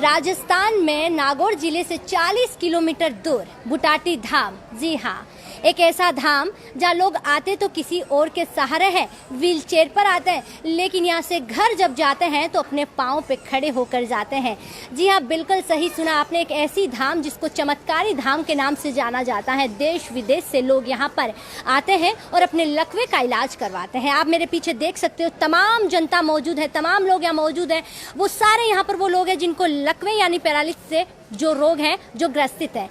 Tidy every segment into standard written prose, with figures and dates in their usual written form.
राजस्थान में नागौर जिले से 40 किलोमीटर दूर बुटाटी धाम। जी हाँ, एक ऐसा धाम जहाँ लोग आते तो किसी और के सहारे हैं, व्हील चेयर पर आते हैं, लेकिन यहाँ से घर जब जाते हैं तो अपने पाँव पे खड़े होकर जाते हैं। जी हाँ, बिल्कुल सही सुना आपने। एक ऐसी धाम जिसको चमत्कारी धाम के नाम से जाना जाता है। देश विदेश से लोग यहाँ पर आते हैं और अपने लकवे का इलाज करवाते हैं। आप मेरे पीछे देख सकते हो, तमाम जनता मौजूद है, तमाम लोग यहाँ मौजूद हैं। वो सारे यहाँ पर वो लोग हैं जिनको लकवे यानी पैरालिसिस से जो रोग है, जो ग्रसित है।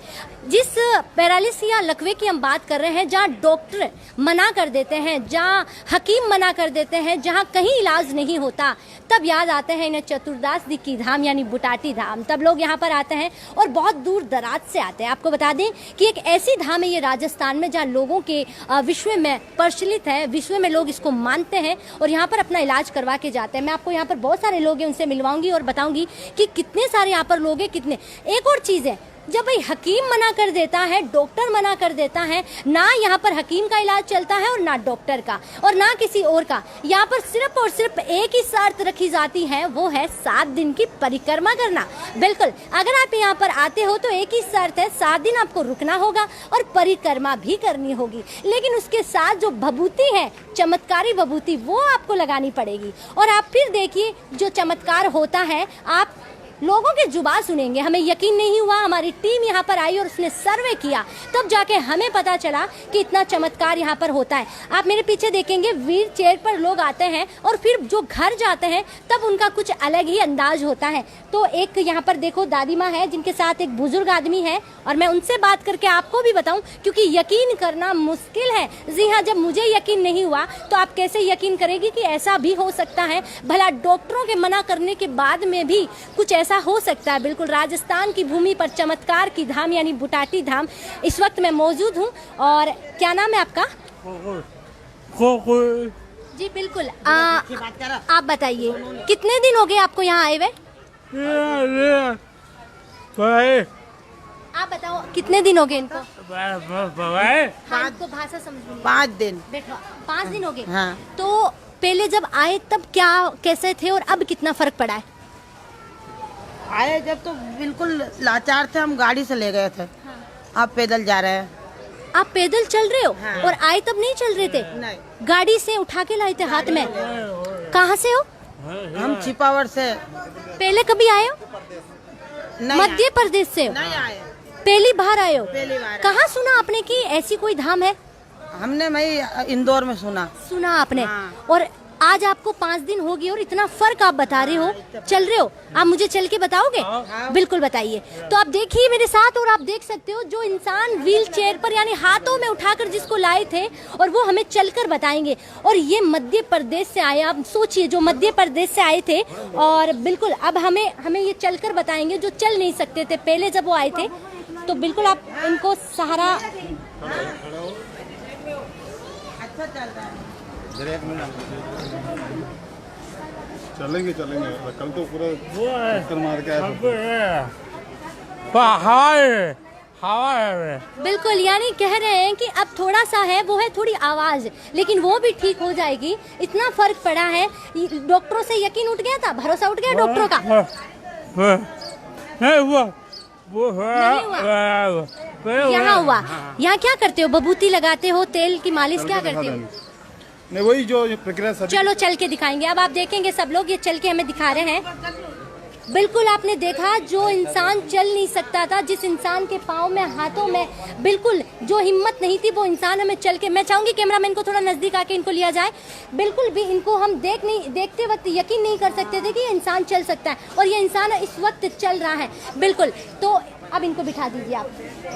जिस पैरालिसिस या लकवे की हम बात कर रहे हैं, जहाँ डॉक्टर मना कर देते हैं, जहाँ हकीम मना कर देते हैं, जहाँ कहीं इलाज नहीं होता, तब याद आते हैं इन्हें चतुर्दास दी की धाम यानी बुटाटी धाम। तब लोग यहाँ पर आते हैं और बहुत दूर दराज से आते हैं। आपको बता दें कि एक ऐसी धाम है ये राजस्थान में जहाँ लोगों के विश्व में प्रचलित है, विश्व में लोग इसको मानते हैं और यहाँ पर अपना इलाज करवा के जाते हैं। मैं आपको यहाँ पर बहुत सारे लोग हैं, उनसे मिलवाऊंगी और बताऊंगी कि कितने सारे यहाँ पर लोग हैं, कितने। एक और चीज़ है, जब भाई हकीम मना कर देता है, डॉक्टर मना कर देता है, ना यहाँ पर हकीम का इलाज चलता है और ना डॉक्टर का और ना किसी और का। यहाँ पर सिर्फ और सिर्फ एक ही शर्त रखी जाती है, वो है 7 दिन की परिक्रमा करना। बिल्कुल, अगर आप यहाँ पर आते हो तो एक ही शर्त है, 7 दिन आपको रुकना होगा और परिक्रमा भी करनी होगी। लेकिन उसके साथ जो भभूति है, चमत्कारी भभूति, वो आपको लगानी पड़ेगी। और आप फिर देखिए जो चमत्कार होता है, आप लोगों के जुबान सुनेंगे। हमें यकीन नहीं हुआ, हमारी टीम यहाँ पर आई और उसने सर्वे किया, तब जाके हमें पता चला कि इतना चमत्कार यहाँ पर होता है। आप मेरे पीछे देखेंगे, व्हील चेयर पर लोग आते हैं और फिर जो घर जाते हैं तब उनका कुछ अलग ही अंदाज होता है। तो एक यहाँ पर देखो दादी माँ है, जिनके साथ एक बुजुर्ग आदमी है और मैं उनसे बात करके आपको भी बताऊं, क्योंकि यकीन करना मुश्किल है। जी हाँ, जब मुझे यकीन नहीं हुआ तो आप कैसे यकीन करेंगे कि ऐसा भी हो सकता है। भला डॉक्टरों के मना करने के बाद में भी कुछ ऐसा हो सकता है। बिल्कुल, राजस्थान की भूमि पर चमत्कार की धाम यानी बुटाटी धाम इस वक्त मैं मौजूद हूँ। और क्या नाम है आपका? जी बिल्कुल, आप बताइए कितने दिन हो गए आपको यहाँ आए हुए? आप बताओ कितने दिन हो गए इनको? भाषा समझ 5 दिन। बैठो, 5 दिन हो गए। हाँ। तो पहले जब आए तब क्या कैसे थे और अब कितना फर्क पड़ा है? आए जब तो बिल्कुल लाचार थे, हम गाड़ी से ले गए थे। हाँ। आप पैदल जा रहे हैं। आप पैदल चल रहे हो? हाँ। और आए तब नहीं चल रहे थे? नहीं, गाड़ी गाड़ी से उठा के लाए थे हाथ में। कहाँ से हो? हम छिपावर से। पहले कभी आए हो? मध्य प्रदेश से हो? नहीं आए, पहली बार आए हो? पहली बार। कहाँ सुना आपने कि ऐसी कोई धाम है? हमने मैं इंदौर में सुना आपने। हाँ। और आज आपको 5 दिन हो गए और इतना फर्क आप बता रहे हो, चल रहे हो। आप मुझे चल के बताओगे? हाँ। बिल्कुल बताइए। तो आप देखिए मेरे साथ और आप देख सकते हो जो इंसान व्हील चेयर पर यानी हाथों में उठाकर जिसको लाए थे और वो हमें चलकर बताएंगे। और ये मध्य प्रदेश से आए, आप सोचिए, जो मध्य प्रदेश से आए थे और बिल्कुल अब हमें ये चलकर बताएंगे, जो चल नहीं सकते थे पहले जब वो आए थे। तो बिल्कुल आप इनको सहारा। अच्छा चल रहा है। चलेंगे कल तो पूरा चक्कर मार के आए। बिल्कुल, यानी कह रहे हैं कि अब थोड़ा सा है, वो है थोड़ी आवाज, लेकिन वो भी ठीक हो जाएगी। इतना फर्क पड़ा है। डॉक्टरों से यकीन उठ गया था, भरोसा उठ गया डॉक्टरों का? नहीं हुआ। यहाँ हुआ। यहाँ क्या करते हो? भभूति लगाते हो, तेल की मालिश क्या करते हो? नहीं, वही जो प्रक्रिया सभी। चलो चल के दिखाएंगे। अब आप देखेंगे सब लोग ये चल के हमें दिखा रहे हैं। बिल्कुल, आपने देखा जो इंसान चल नहीं सकता था, जिस इंसान के पाँव में, हाथों में बिल्कुल जो हिम्मत नहीं थी, वो इंसान हमें चल के। मैं चाहूंगी कैमरामैन को थोड़ा नजदीक आके इनको लिया जाए। बिल्कुल भी इनको हम देखते वक्त यकीन नहीं कर सकते थे कि ये इंसान चल सकता है और ये इंसान इस वक्त चल रहा है। बिल्कुल, तो अब इनको बिठा दीजिए आप।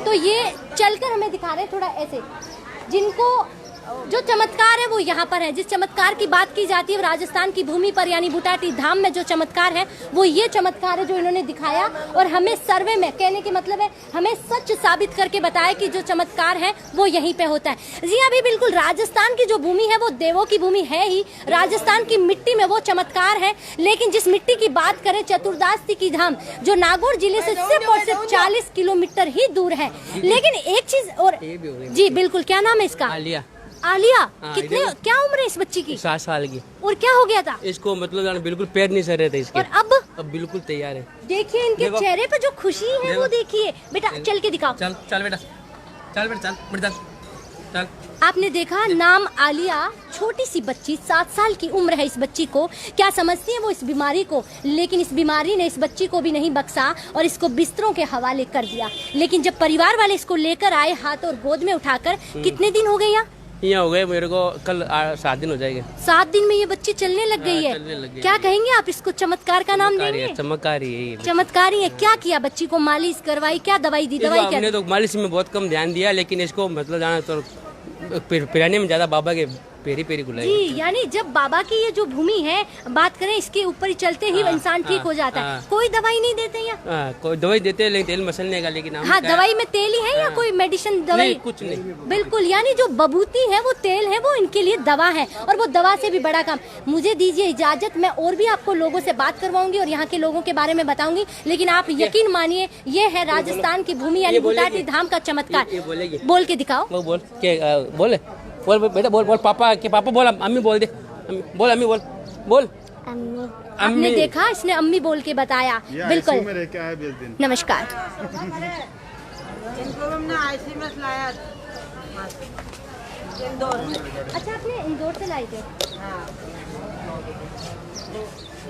तो ये चलकर हमें दिखा रहे हैं थोड़ा ऐसे, जिनको जो चमत्कार है वो यहाँ पर है। जिस चमत्कार की बात की जाती है राजस्थान की भूमि पर यानी बुटाटी धाम में जो चमत्कार है वो ये चमत्कार है जो इन्होंने दिखाया और हमें सर्वे में, कहने के मतलब है हमें सच साबित करके बताया कि जो चमत्कार है वो यहीं पे होता है। जी अभी बिल्कुल, राजस्थान की जो भूमि है वो देवों की भूमि है ही। राजस्थान की मिट्टी में वो चमत्कार है। लेकिन जिस मिट्टी की बात करें, चतुर्दास की धाम जो नागौर जिले से सिर्फ और सिर्फ 40 किलोमीटर ही दूर है। लेकिन एक चीज और, जी बिल्कुल, क्या नाम है इसका? आलिया। कितने, क्या उम्र है इस बच्ची की? 7 साल की। और क्या हो गया था इसको? मतलब बिल्कुल पैर नहीं सर रहे थे इसके। और अब अब बिल्कुल तैयार है। देखिए इनके देखो। चेहरे पे जो खुशी है वो देखिए। बेटा चल के दिखाओ। चल चल बेटा, चल बेटा, चल बेटा, चल। आपने देखा, नाम आलिया, छोटी सी बच्ची, 7 साल की उम्र है इस बच्ची को। क्या समझती है वो इस बीमारी को, लेकिन इस बीमारी ने इस बच्ची को भी नहीं बख्शा और इसको बिस्तरों के हवाले कर दिया। लेकिन जब परिवार वाले इसको लेकर आए हाथ और गोद में उठाकर, कितने दिन हो गए यहाँ हो गए मेरे को, कल 7 दिन हो जाएंगे। 7 दिन में ये बच्ची चलने लग गई है। चलने लग गई। क्या कहेंगे आप इसको? चमत्कार का नाम देंगे? चमत्कारी है ये। चमत्कारी है। क्या किया बच्ची को? मालिश करवाई? क्या दवाई दी? दवाई क्या हमने दी? तो मालिश में बहुत कम ध्यान दिया, लेकिन इसको मतलब जाना तो पिराने में ज्यादा बाबा के पेरी पेरी गुलाई। जी, यानी जब बाबा की ये जो भूमि है, बात करें इसके ऊपर ही चलते ही इंसान ठीक हो जाता है। कोई दवाई नहीं देते यहाँ? कोई दवाई देते हैं, लेकिन तेल मसलने का, लेकिन हम हाँ, दवाई में तेल ही है या कोई मेडिसिन दवाई? नहीं, कुछ नहीं। बिल्कुल, यानी जो बबूती है वो तेल है, वो इनके लिए दवा है, और वो दवा से भी बड़ा काम। मुझे दीजिए इजाजत, मैं और भी आपको लोगों से बात करवाऊंगी और यहाँ के लोगों के बारे में बताऊंगी, लेकिन आप यकीन मानिए ये है राजस्थान की भूमि यानी बुटाटी धाम का चमत्कार। बोल के दिखाओ। वो बोल के बोले, बोल बेटा, बोल बोल पापा के पापा बोल, अम्मी बोल दे, बोल अम्मी बोल, बोल आपने अम्मी। देखा, इसने अम्मी बोल के बताया। बिल्कुल। में रह के आए 20 दिन। नमस्कार। इनको हमने आईसी में लाया इंदौर से। अच्छा, आपने इंदौर से लाई थे? हाँ।